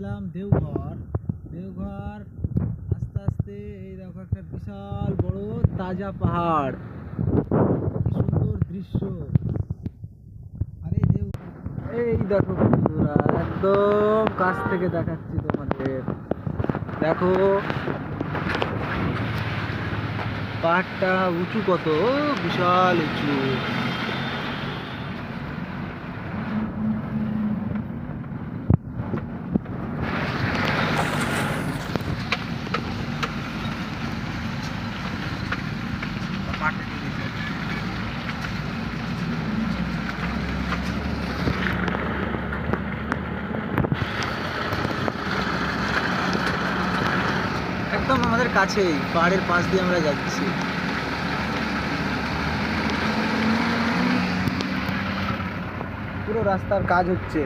আসলাম দেওঘর। দেওঘর আস্তে আস্তে এই দেখো একটা বিশাল বড় তাজা পাহাড়, কি সুন্দর দৃশ্য। আরে এই দেখো বন্ধুরা, একদম কাছ থেকে দেখাচ্ছি তোমাদের। দেখো পাহাড়টা উঁচু কত, বিশাল উঁচু। একদম আমাদের কাছেই, পাহাড়ের পাশ দিয়ে আমরা যাচ্ছি। পুরো রাস্তার কাজ হচ্ছে।